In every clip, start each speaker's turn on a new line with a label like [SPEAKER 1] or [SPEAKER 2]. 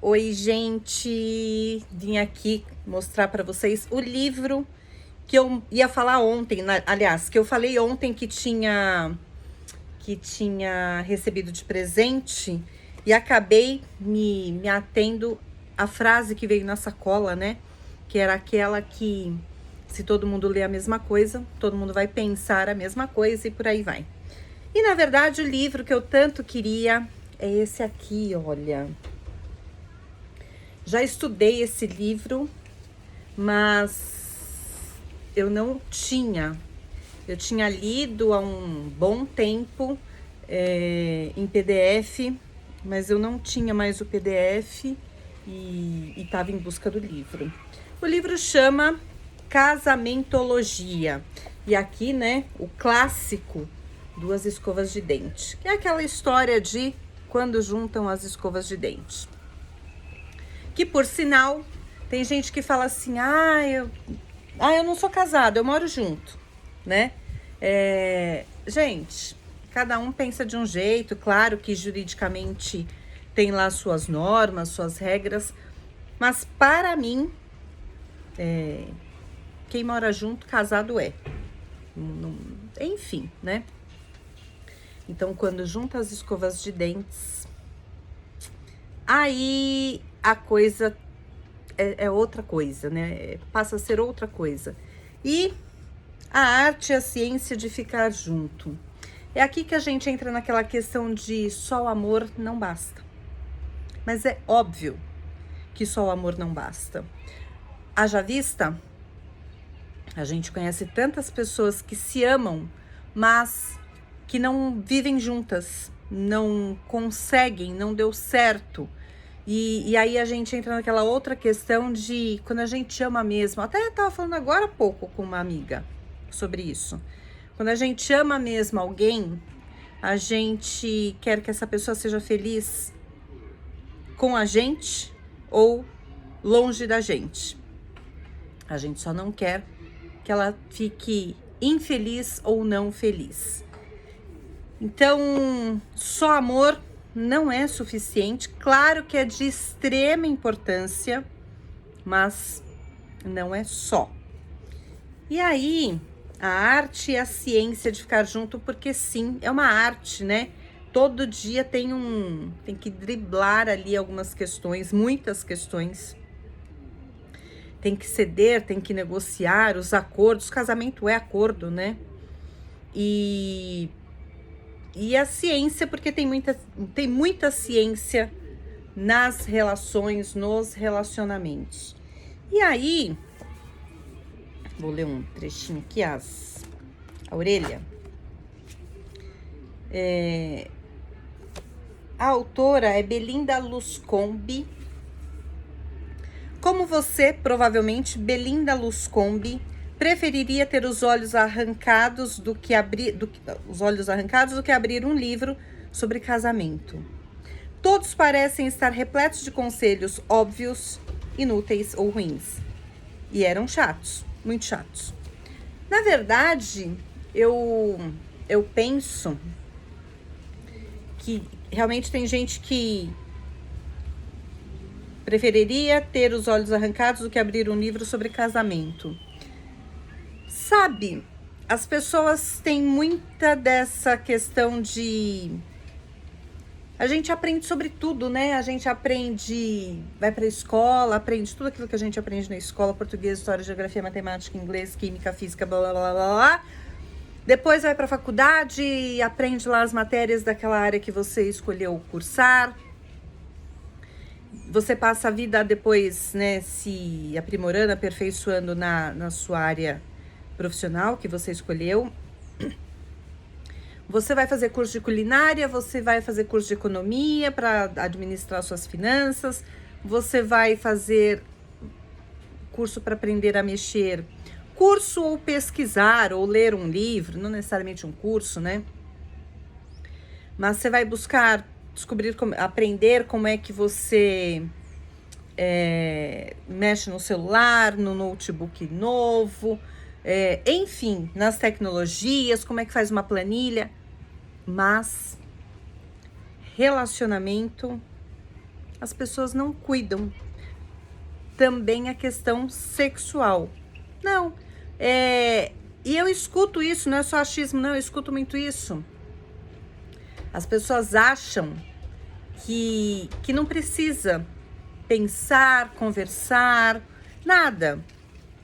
[SPEAKER 1] Oi, gente! Vim aqui mostrar para vocês o livro que eu ia falar ontem, aliás, que eu falei ontem que tinha recebido de presente e acabei me atendo à frase que veio na sacola, né? Que era aquela que se todo mundo lê a mesma coisa, todo mundo vai pensar a mesma coisa e por aí vai. E na verdade o livro que eu tanto queria é esse aqui, olha. Já estudei esse livro, mas eu não tinha. Eu tinha lido há um bom tempo em PDF, mas eu não tinha mais o PDF e estava em busca do livro. O livro chama Casamentologia. E aqui, né, o clássico, Duas Escovas de Dente, que é aquela história de quando juntam as escovas de dente. Que, por sinal, tem gente que fala assim, eu não sou casado, eu moro junto, né? Gente, cada um pensa de um jeito, claro que juridicamente tem lá suas normas, suas regras, mas para mim, quem mora junto, casado é. Enfim, né? Então, quando junta as escovas de dentes, aí a coisa é outra coisa, né? Passa a ser outra coisa. E a arte e a ciência de ficar junto. É aqui que a gente entra naquela questão de só o amor não basta. Mas é óbvio que só o amor não basta. Haja vista, a gente conhece tantas pessoas que se amam, mas que não vivem juntas, não conseguem, não deu certo. E aí a gente entra naquela outra questão de quando a gente ama mesmo. Até estava falando agora há pouco com uma amiga sobre isso. Quando a gente ama mesmo alguém, a gente quer que essa pessoa seja feliz com a gente ou longe da gente. A gente só não quer que ela fique infeliz ou não feliz. Então, só amor não é suficiente. Claro que é de extrema importância, mas não é só. E aí, a arte e a ciência de ficar junto, porque sim, é uma arte, né? Todo dia tem que driblar ali algumas questões, muitas questões. Tem que ceder, tem que negociar os acordos. Casamento é acordo, né? E a ciência, porque tem muita ciência nas relações, nos relacionamentos. E aí, vou ler um trechinho aqui, a orelha. A autora é Belinda Luscombi. Como você, provavelmente, Belinda Luscombi preferiria ter os olhos arrancados do que abrir um livro sobre casamento. Todos parecem estar repletos de conselhos óbvios, inúteis ou ruins. E eram chatos, muito chatos. Na verdade, eu penso que realmente tem gente que preferiria ter os olhos arrancados do que abrir um livro sobre casamento. Sabe, as pessoas têm muita dessa questão de... A gente aprende sobre tudo, né? A gente aprende, vai pra escola, aprende tudo aquilo que a gente aprende na escola, português, história, geografia, matemática, inglês, química, física, blá, blá, blá, blá, blá. Depois vai pra faculdade e aprende lá as matérias daquela área que você escolheu cursar. Você passa a vida depois, né, se aprimorando, aperfeiçoando na sua área profissional que você escolheu. Você vai fazer curso de culinária, você vai fazer curso de economia para administrar suas finanças, você vai fazer curso para aprender a mexer, curso ou pesquisar ou ler um livro, não necessariamente um curso, né? Mas você vai buscar aprender como é que você mexe no celular, no notebook novo, enfim, nas tecnologias, como é que faz uma planilha. Mas relacionamento as pessoas não cuidam também a questão sexual. Não, e eu escuto isso, não é só achismo, não, eu escuto muito isso. As pessoas acham que não precisa pensar, conversar, nada.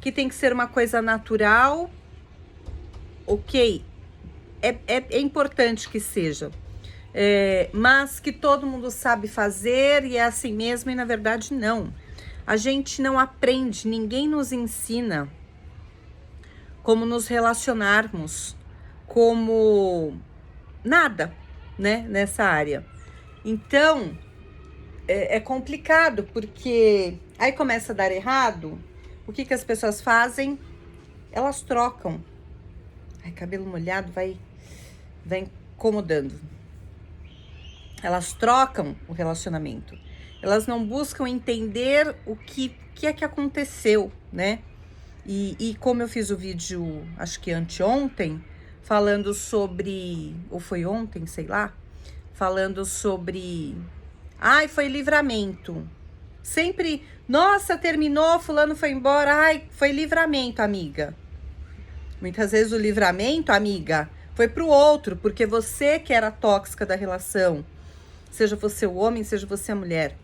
[SPEAKER 1] Que tem que ser uma coisa natural, ok, é importante que seja. Mas que todo mundo sabe fazer e é assim mesmo, e na verdade não. A gente não aprende, ninguém nos ensina como nos relacionarmos, como nada, né, nessa área. Então, é complicado, porque aí começa a dar errado. O que as pessoas fazem? Elas trocam. Ai, cabelo molhado vai incomodando. Elas trocam o relacionamento. Elas não buscam entender o que é que aconteceu, né? E como eu fiz o vídeo, acho que anteontem, falando sobre, ou foi ontem, sei lá, falando sobre, ai, foi livramento. Sempre, nossa, terminou, fulano foi embora, ai, foi livramento, amiga. Muitas vezes o livramento, amiga, foi pro outro, porque você que era tóxica da relação, seja você o homem, seja você a mulher,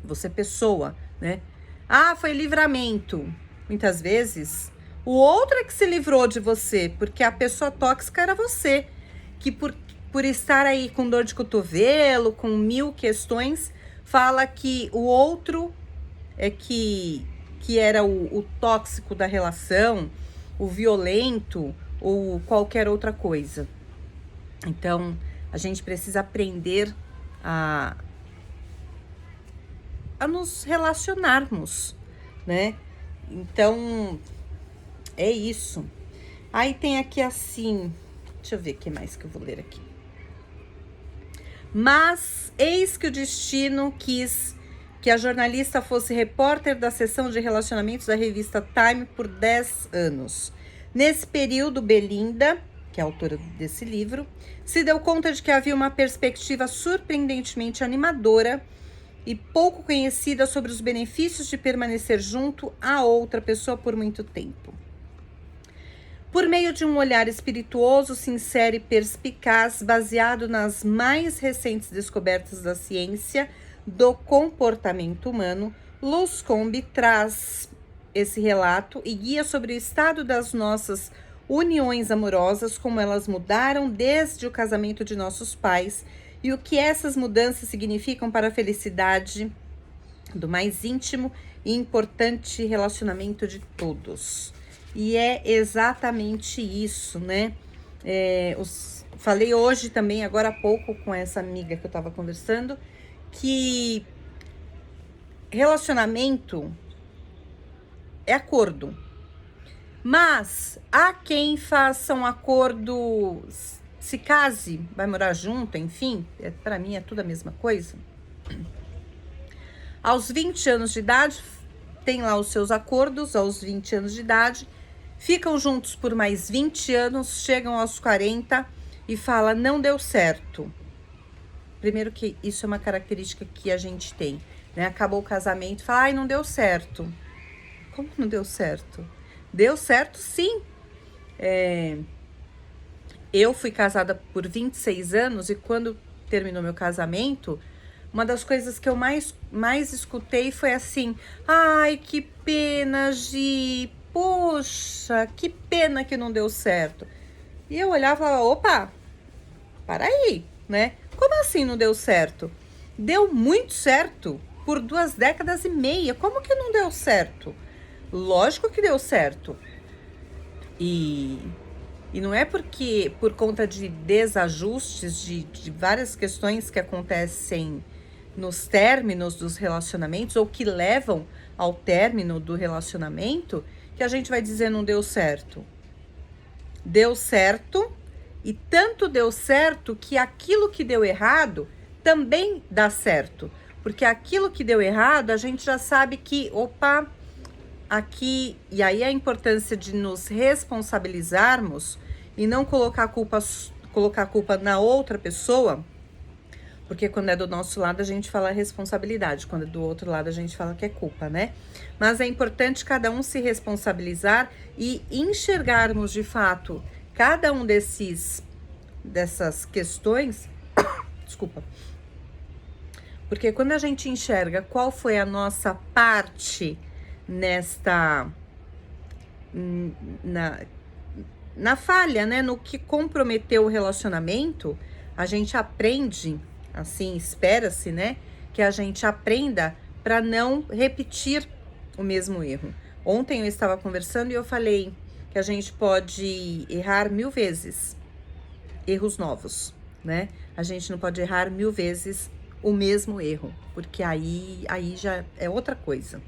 [SPEAKER 1] você pessoa, né? Ah, foi livramento. Muitas vezes, o outro é que se livrou de você, porque a pessoa tóxica era você, que por estar aí com dor de cotovelo, com 1000 questões, fala que o outro é que era o tóxico da relação, o violento ou qualquer outra coisa. Então, a gente precisa aprender a nos relacionarmos, né? Então, é isso. Aí tem aqui assim, deixa eu ver o que mais que eu vou ler aqui. Mas eis que o destino quis que a jornalista fosse repórter da seção de relacionamentos da revista Time por 10 anos. Nesse período, Belinda, que é a autora desse livro, se deu conta de que havia uma perspectiva surpreendentemente animadora e pouco conhecida sobre os benefícios de permanecer junto a outra pessoa por muito tempo. Por meio de um olhar espirituoso, sincero e perspicaz, baseado nas mais recentes descobertas da ciência do comportamento humano, Loscombe traz esse relato e guia sobre o estado das nossas uniões amorosas, como elas mudaram desde o casamento de nossos pais e o que essas mudanças significam para a felicidade do mais íntimo e importante relacionamento de todos. E é exatamente isso, né? Falei hoje também, agora há pouco, com essa amiga que eu tava conversando, que relacionamento é acordo. Mas há quem faça um acordo, se case, vai morar junto, enfim, para mim é tudo a mesma coisa. Aos 20 anos de idade, tem lá os seus acordos, aos 20 anos de idade, ficam juntos por mais 20 anos, chegam aos 40 e fala, não deu certo. Primeiro que isso é uma característica que a gente tem, né? Acabou o casamento, fala, ai, não deu certo. Como não deu certo? Deu certo, sim. Eu fui casada por 26 anos e quando terminou meu casamento, uma das coisas que eu mais escutei foi assim, ai, que pena, Gi, poxa, que pena que não deu certo. E eu olhava e falava, opa, para aí, né? Como assim não deu certo? Deu muito certo por 2 décadas e meia. Como que não deu certo? Lógico que deu certo. E não é porque por conta de desajustes, de várias questões que acontecem nos términos dos relacionamentos ou que levam ao término do relacionamento, que a gente vai dizer não deu certo. Deu certo, e tanto deu certo que aquilo que deu errado também dá certo. Porque aquilo que deu errado, a gente já sabe que, opa, aqui, e aí a importância de nos responsabilizarmos e não colocar a culpa na outra pessoa, Porque quando é do nosso lado, a gente fala responsabilidade. Quando é do outro lado, a gente fala que é culpa, né? Mas é importante cada um se responsabilizar e enxergarmos, de fato, cada um dessas questões. Desculpa. Porque quando a gente enxerga qual foi a nossa parte na falha, né? No que comprometeu o relacionamento, a gente aprende, assim, espera-se, né? Que a gente aprenda para não repetir o mesmo erro. Ontem eu estava conversando e eu falei que a gente pode errar 1000 vezes, erros novos, né? A gente não pode errar 1000 vezes o mesmo erro, porque aí já é outra coisa.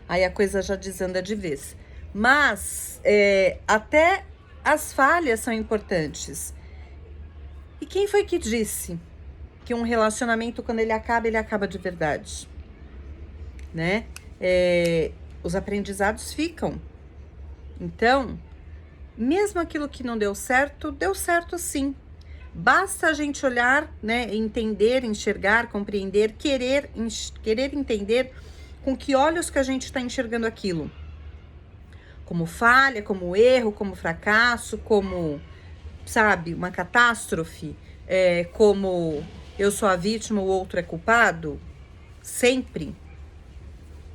[SPEAKER 1] Aí a coisa já desanda de vez. Mas até as falhas são importantes. E quem foi que disse que um relacionamento, quando ele acaba de verdade, né? Os aprendizados ficam. Então, mesmo aquilo que não deu certo sim. Basta a gente olhar, né? Entender, enxergar, compreender, querer entender com que olhos que a gente está enxergando aquilo. Como falha, como erro, como fracasso, como, sabe, uma catástrofe, como eu sou a vítima, o outro é culpado, sempre.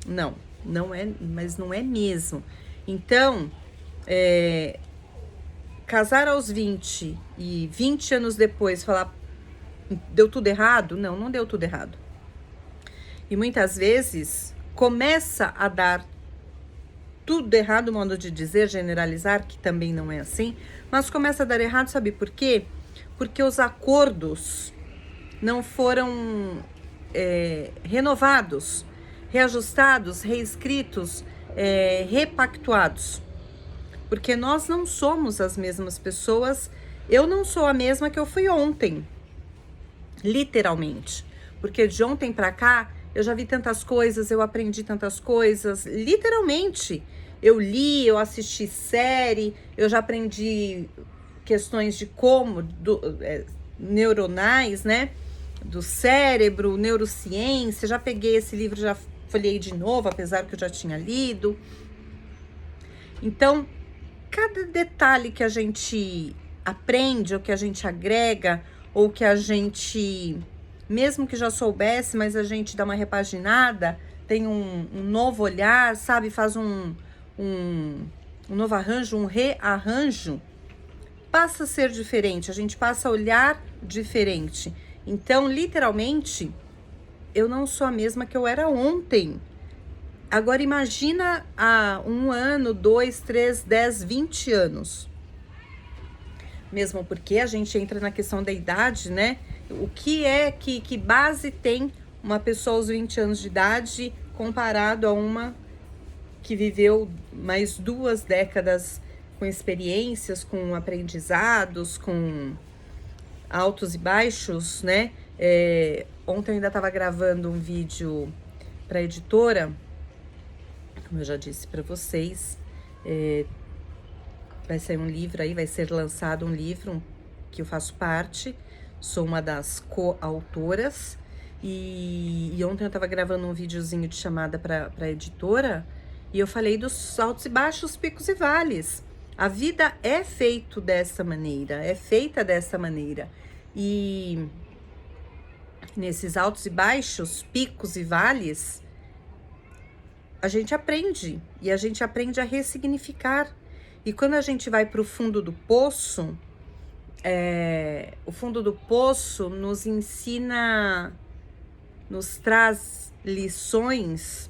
[SPEAKER 1] Não é, mas não é mesmo. Então, casar aos 20 e 20 anos depois falar deu tudo errado? Não deu tudo errado. E muitas vezes começa a dar tudo errado, modo de dizer, generalizar, que também não é assim, mas começa a dar errado, sabe por quê? Porque os acordos não foram renovados, reajustados, reescritos, repactuados. Porque nós não somos as mesmas pessoas, eu não sou a mesma que eu fui ontem, literalmente. Porque de ontem para cá, eu já vi tantas coisas, eu aprendi tantas coisas, literalmente. Eu li, eu assisti série, eu já aprendi questões de como, neuronais, né? Do cérebro, neurociência, já peguei esse livro, já folhei de novo, apesar que eu já tinha lido. Então, cada detalhe que a gente aprende, ou que a gente agrega, ou que a gente, mesmo que já soubesse, mas a gente dá uma repaginada, tem um novo olhar, sabe? Faz um novo arranjo, um rearranjo, passa a ser diferente, a gente passa a olhar diferente. Então, literalmente, eu não sou a mesma que eu era ontem. Agora, imagina há 1 ano, 2, 3, 10, 20 anos. Mesmo porque a gente entra na questão da idade, né? O que que base tem uma pessoa aos 20 anos de idade comparado a uma que viveu mais 2 décadas com experiências, com aprendizados, com altos e baixos, né? Ontem eu ainda estava gravando um vídeo para a editora, como eu já disse para vocês, vai sair um livro aí, vai ser lançado um livro que eu faço parte, sou uma das coautoras, e ontem eu estava gravando um videozinho de chamada para a editora, e eu falei dos altos e baixos, picos e vales. A vida é feita dessa maneira, e nesses altos e baixos, picos e vales, a gente aprende, e a gente aprende a ressignificar. E quando a gente vai para o fundo do poço, o fundo do poço nos ensina, nos traz lições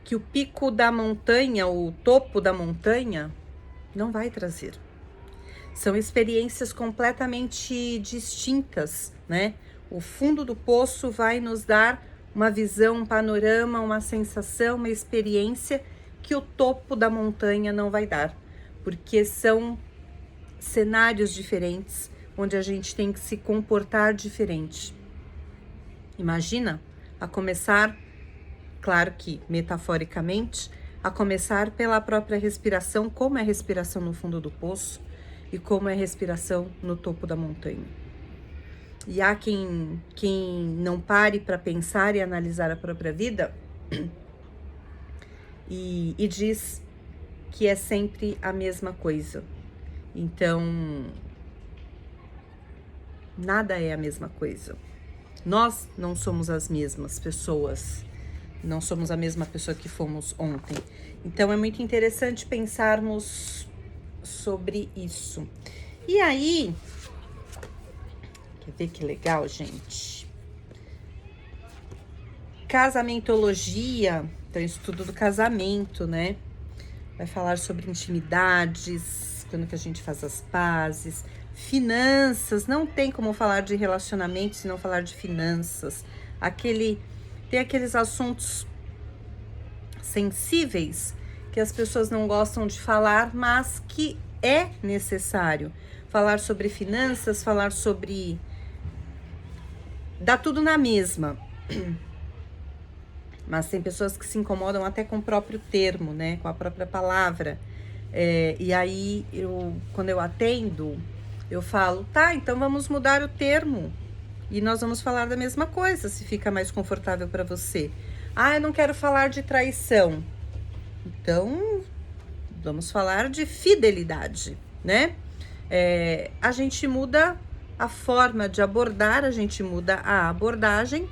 [SPEAKER 1] que o pico da montanha, o topo da montanha, não vai trazer. São experiências completamente distintas, né? O fundo do poço vai nos dar uma visão, um panorama, uma sensação, uma experiência que o topo da montanha não vai dar, porque são cenários diferentes, onde a gente tem que se comportar diferente. Imagina, a começar, claro que metaforicamente, a começar pela própria respiração, como é a respiração no fundo do poço e como é a respiração no topo da montanha. e há quem não pare para pensar e analisar a própria vida e diz que é sempre a mesma coisa. Então, nada é a mesma coisa. Nós não somos as mesmas pessoas, não somos a mesma pessoa que fomos ontem. Então, é muito interessante pensarmos sobre isso. E aí, quer ver que legal, gente? Casamentologia, então estudo do casamento, né? Vai falar sobre intimidades, quando que a gente faz as pazes, finanças, não tem como falar de relacionamento se não falar de finanças. Tem aqueles assuntos sensíveis que as pessoas não gostam de falar, mas que é necessário. Falar sobre finanças, falar sobre... dá tudo na mesma. Mas tem pessoas que se incomodam até com o próprio termo, né? Com a própria palavra. E aí, quando eu atendo, eu falo, tá, então vamos mudar o termo. E nós vamos falar da mesma coisa, se fica mais confortável para você. Ah, eu não quero falar de traição. Então, vamos falar de fidelidade, né? A gente muda a forma de abordar, a gente muda a abordagem,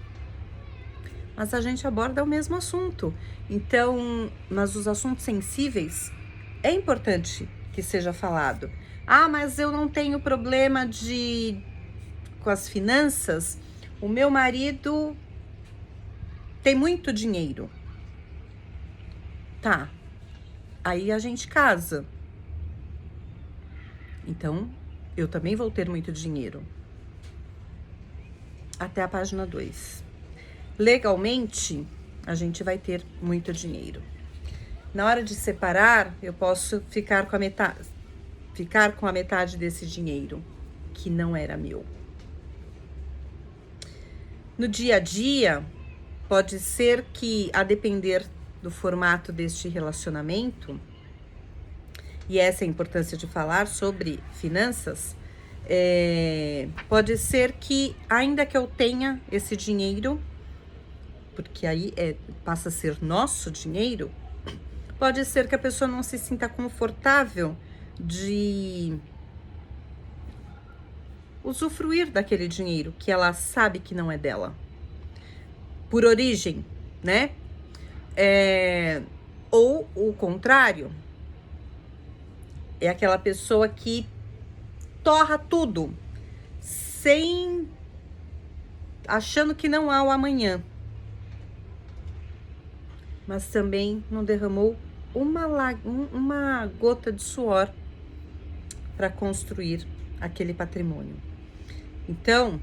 [SPEAKER 1] mas a gente aborda o mesmo assunto. Então, mas os assuntos sensíveis é importante que seja falado. Ah, mas eu não tenho problema com as finanças. O meu marido tem muito dinheiro. Tá. Aí a gente casa. Então, eu também vou ter muito dinheiro. Até a página 2. Legalmente, a gente vai ter muito dinheiro. Na hora de separar, eu posso ficar com a metade desse dinheiro, que não era meu. No dia a dia, pode ser que, a depender do formato deste relacionamento, e essa é a importância de falar sobre finanças, pode ser que, ainda que eu tenha esse dinheiro, porque aí passa a ser nosso dinheiro, pode ser que a pessoa não se sinta confortável de usufruir daquele dinheiro que ela sabe que não é dela, por origem, né? Ou o contrário, é aquela pessoa que torra tudo, achando que não há o amanhã, mas também não derramou uma gota de suor para construir aquele patrimônio. Então,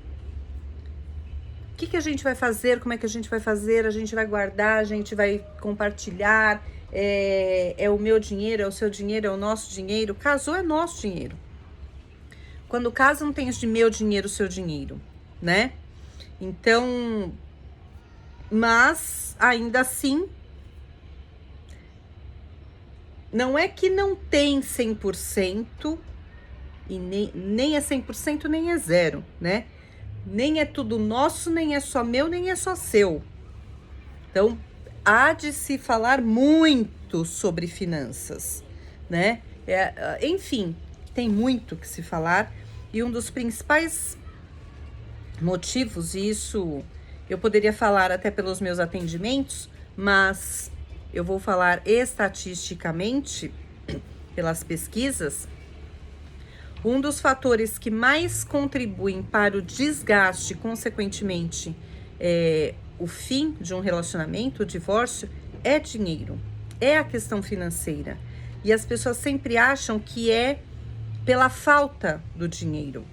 [SPEAKER 1] o que a gente vai fazer? Como é que a gente vai fazer? A gente vai guardar, a gente vai compartilhar, é o meu dinheiro, é o seu dinheiro, é o nosso dinheiro. Casou, é nosso dinheiro. Quando casa, não tem isso de meu dinheiro, seu dinheiro, né? Então, mas ainda assim, não é que não tem 100%, e nem é 100%, nem é zero, né? Nem é tudo nosso, nem é só meu, nem é só seu. Então, há de se falar muito sobre finanças, né? Enfim, tem muito que se falar, e um dos principais motivos, e isso eu poderia falar até pelos meus atendimentos, mas eu vou falar estatisticamente, pelas pesquisas, um dos fatores que mais contribuem para o desgaste, consequentemente, o fim de um relacionamento, o divórcio, é dinheiro, é a questão financeira. E as pessoas sempre acham que é pela falta do dinheiro.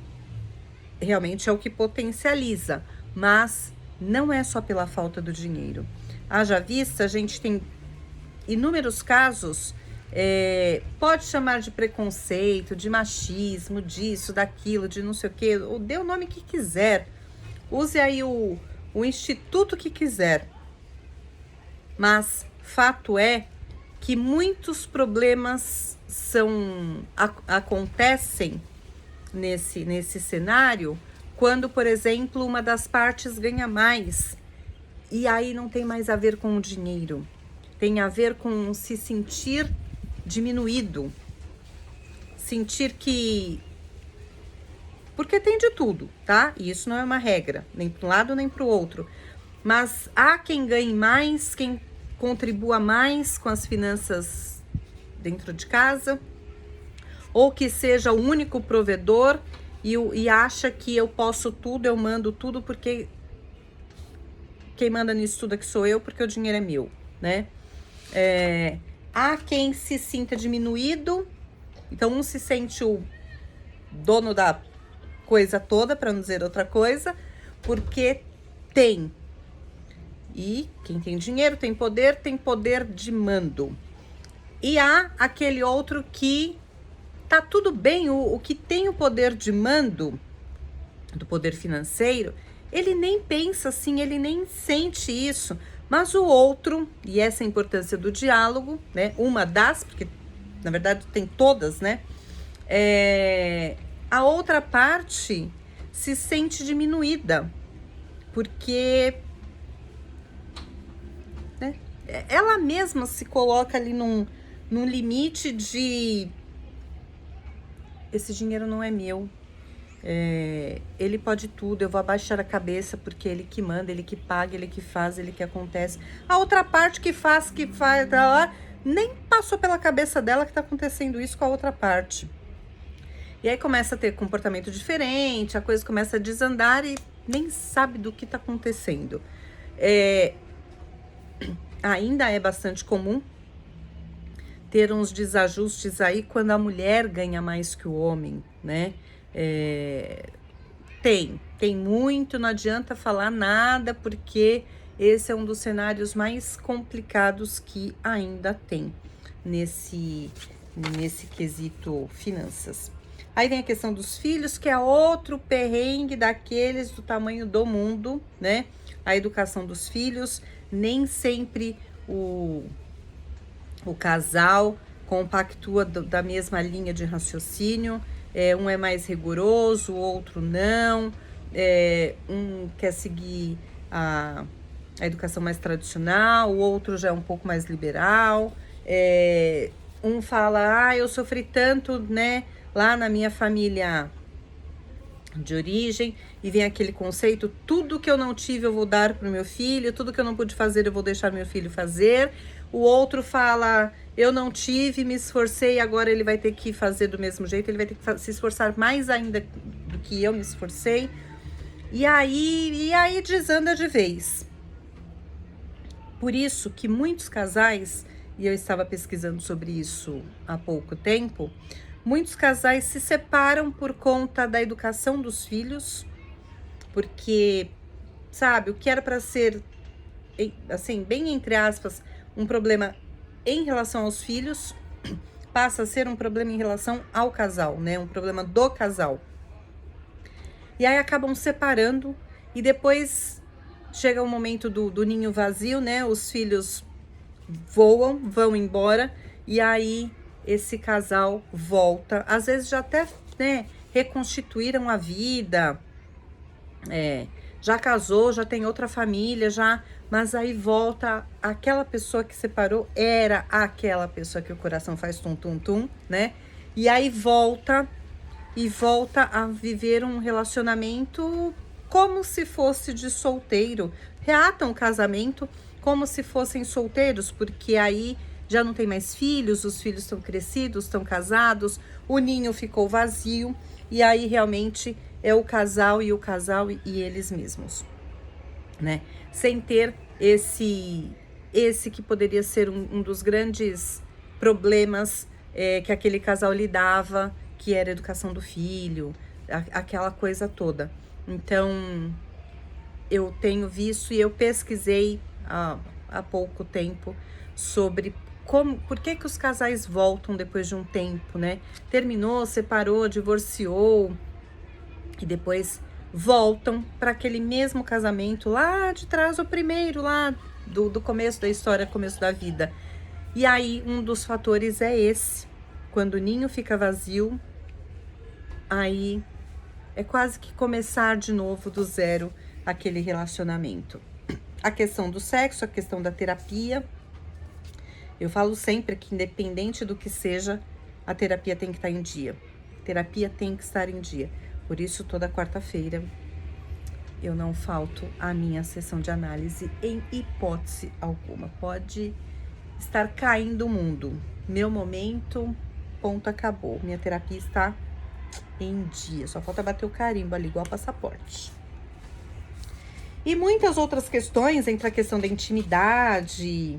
[SPEAKER 1] Realmente é o que potencializa, mas não é só pela falta do dinheiro. Haja vista, a gente tem inúmeros casos, pode chamar de preconceito, de machismo, disso, daquilo, de não sei o quê, ou dê o nome que quiser, use aí o instituto que quiser, mas fato é que muitos problemas acontecem nesse cenário quando, por exemplo, uma das partes ganha mais, e aí não tem mais a ver com o dinheiro, tem a ver com se sentir diminuído, sentir que... Porque tem de tudo, tá? E isso não é uma regra, nem para um lado nem para o outro. Mas há quem ganhe mais, quem contribua mais com as finanças dentro de casa, ou que seja o único provedor e acha que eu posso tudo, eu mando tudo, porque quem manda nisso tudo aqui sou eu, porque o dinheiro é meu, né? Há quem se sinta diminuído, então um se sente o dono da coisa toda, para não dizer outra coisa, porque tem. E quem tem dinheiro tem poder de mando. E há aquele outro que tá tudo bem, o que tem o poder de mando, do poder financeiro, ele nem pensa assim, ele nem sente isso. Mas o outro, e essa é a importância do diálogo, né? Uma das, porque na verdade tem todas, né? A outra parte se sente diminuída, porque, né, ela mesma se coloca ali num limite de: esse dinheiro não é meu, ele pode tudo, eu vou abaixar a cabeça porque ele que manda, ele que paga, ele que faz, ele que acontece. A outra parte que faz, nem passou pela cabeça dela que tá acontecendo isso com a outra parte. E aí começa a ter comportamento diferente, a coisa começa a desandar e nem sabe do que tá acontecendo. Ainda é bastante comum ter uns desajustes aí quando a mulher ganha mais que o homem, né? Tem muito, não adianta falar nada, porque esse é um dos cenários mais complicados que ainda tem nesse quesito finanças. Aí vem a questão dos filhos, que é outro perrengue daqueles do tamanho do mundo, né? A educação dos filhos, nem sempre o casal compactua da mesma linha de raciocínio. Um é mais rigoroso, o outro não. Um quer seguir a educação mais tradicional, o outro já é um pouco mais liberal. Um fala: eu sofri tanto, né, lá na minha família de origem, e vem aquele conceito: tudo que eu não tive eu vou dar para o meu filho, tudo que eu não pude fazer eu vou deixar meu filho fazer. O outro fala: eu não tive, me esforcei, agora ele vai ter que fazer do mesmo jeito, ele vai ter que se esforçar mais ainda do que eu me esforcei. E aí desanda de vez. Por isso que muitos casais, e eu estava pesquisando sobre isso há pouco tempo, muitos casais se separam por conta da educação dos filhos, porque, sabe, o que era para ser, assim, bem entre aspas, um problema em relação aos filhos, passa a ser um problema em relação ao casal, né? Um problema do casal. E aí acabam separando, e depois chega o momento do ninho vazio, né? Os filhos vão embora, e aí esse casal volta. Às vezes já até, né, reconstituíram a vida, já casou, já tem outra família, mas aí volta aquela pessoa que separou, era aquela pessoa que o coração faz tum-tum-tum, né? E aí volta a viver um relacionamento como se fosse de solteiro. Reatam o casamento como se fossem solteiros, porque aí já não tem mais filhos, os filhos estão crescidos, estão casados, o ninho ficou vazio, e aí realmente é o casal e eles mesmos, né? Sem ter esse que poderia ser um dos grandes problemas que aquele casal lidava, que era a educação do filho, aquela coisa toda. Então, eu tenho visto, e eu pesquisei há pouco tempo sobre por que os casais voltam depois de um tempo, né? Terminou, separou, divorciou, e depois voltam para aquele mesmo casamento lá de trás, o primeiro, lá do começo da história, começo da vida. E aí, um dos fatores é esse: quando o ninho fica vazio, aí é quase que começar de novo do zero aquele relacionamento. A questão do sexo, a questão da terapia. Eu falo sempre que, independente do que seja, a terapia tem que estar em dia. A terapia tem que estar em dia. Por isso, toda quarta-feira, eu não falto à minha sessão de análise em hipótese alguma. Pode estar caindo o mundo. Meu momento, ponto, acabou. Minha terapia está em dia. Só falta bater o carimbo ali, igual passaporte. E muitas outras questões, entre a questão da intimidade,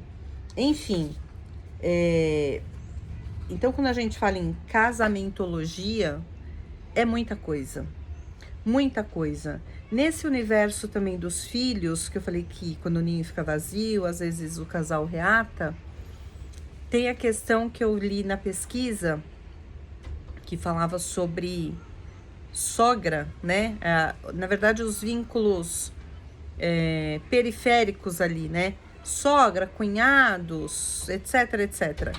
[SPEAKER 1] enfim. Então, quando a gente fala em casamentologia, é muita coisa. Muita coisa. Nesse universo também dos filhos, que eu falei que quando o ninho fica vazio, às vezes o casal reata, tem a questão que eu li na pesquisa, que falava sobre sogra, né? Na verdade, os vínculos periféricos ali, né? Sogra, cunhados, etc, etc.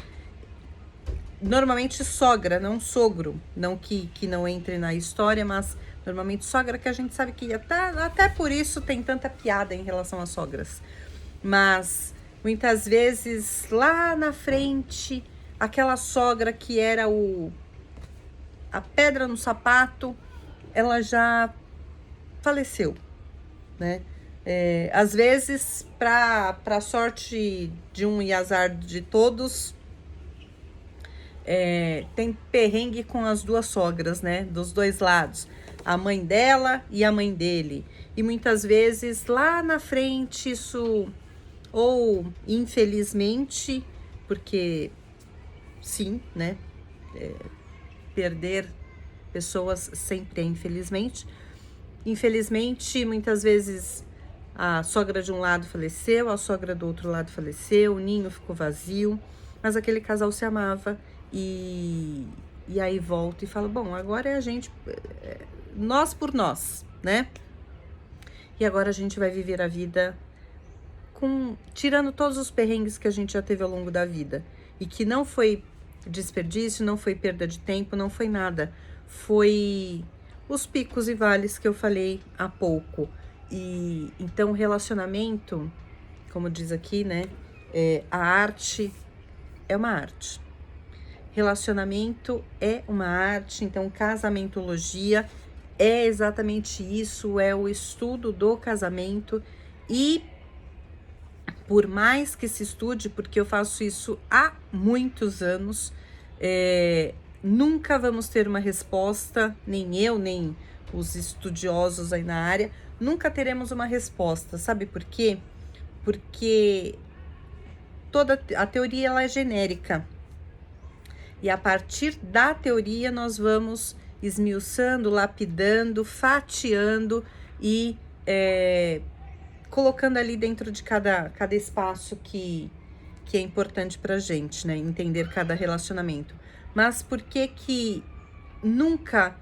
[SPEAKER 1] Normalmente sogra, não sogro, não que não entre na história, mas normalmente sogra, que a gente sabe que até por isso tem tanta piada em relação às sogras. Mas muitas vezes lá na frente, aquela sogra que era a pedra no sapato, ela já faleceu, né? Às vezes, para sorte de um e azar de todos, tem perrengue com as duas sogras, né? Dos dois lados. A mãe dela e a mãe dele. E muitas vezes, lá na frente, isso... Ou, infelizmente, porque, sim, né? Perder pessoas sempre é infelizmente. Infelizmente, muitas vezes... A sogra de um lado faleceu, a sogra do outro lado faleceu, o ninho ficou vazio, mas aquele casal se amava e aí volta e fala, bom, agora é a gente, nós por nós, né? E agora a gente vai viver a vida tirando todos os perrengues que a gente já teve ao longo da vida e que não foi desperdício, não foi perda de tempo, não foi nada, foi os picos e vales que eu falei há pouco. E então, relacionamento, como diz aqui, né? A arte é uma arte. Relacionamento é uma arte. Então, casamentologia é exatamente isso, é o estudo do casamento. E por mais que se estude, porque eu faço isso há muitos anos, nunca vamos ter uma resposta, nem eu, nem os estudiosos aí na área, nunca teremos uma resposta, sabe por quê? Porque toda a teoria ela é genérica. E a partir da teoria nós vamos esmiuçando, lapidando, fatiando e colocando ali dentro de cada espaço que é importante pra gente, né? Entender cada relacionamento. Mas por que nunca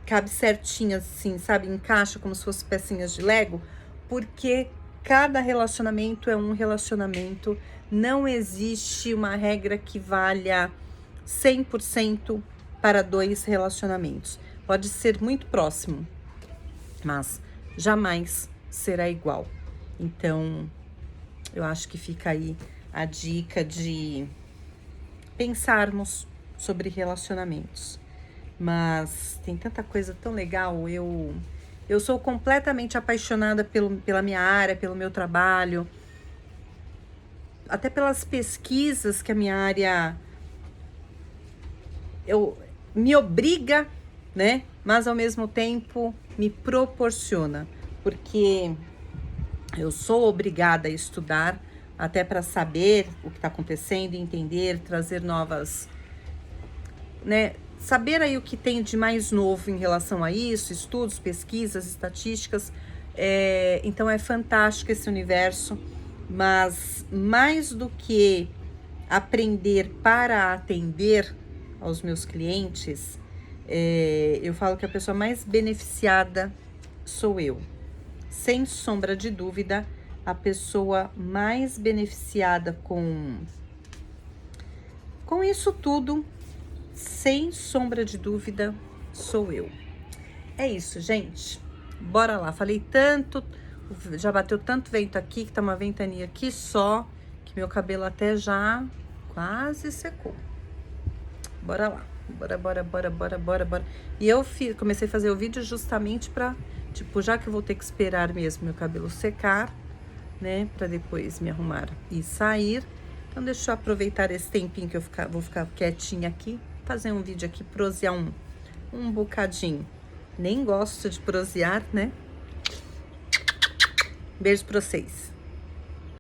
[SPEAKER 1] cabe certinho assim, sabe? Encaixa como se fosse pecinhas de Lego, porque cada relacionamento é um relacionamento, não existe uma regra que valha 100% para 2 relacionamentos. Pode ser muito próximo, mas jamais será igual. Então, eu acho que fica aí a dica de pensarmos sobre relacionamentos. Mas tem tanta coisa tão legal, eu sou completamente apaixonada pela minha área, pelo meu trabalho, até pelas pesquisas que a minha área me obriga, né? Mas ao mesmo tempo me proporciona, porque eu sou obrigada a estudar até para saber o que está acontecendo, entender, trazer novas, né? Saber aí o que tem de mais novo em relação a isso, estudos, pesquisas, estatísticas. Então é fantástico esse universo, mas mais do que aprender para atender aos meus clientes, eu falo que a pessoa mais beneficiada sou eu. Sem sombra de dúvida, a pessoa mais beneficiada com isso tudo, sem sombra de dúvida, sou eu. É isso, gente. Bora lá. Falei tanto, já bateu tanto vento aqui, que tá uma ventania aqui só, que meu cabelo até já quase secou. Bora lá. Bora. E eu comecei a fazer o vídeo justamente pra, tipo, já que eu vou ter que esperar mesmo meu cabelo secar, né, pra depois me arrumar e sair. Então, deixa eu aproveitar esse tempinho que eu vou ficar quietinha aqui, fazer um vídeo aqui, prosear um bocadinho. Nem gosto de prosear, né? Beijo pra vocês.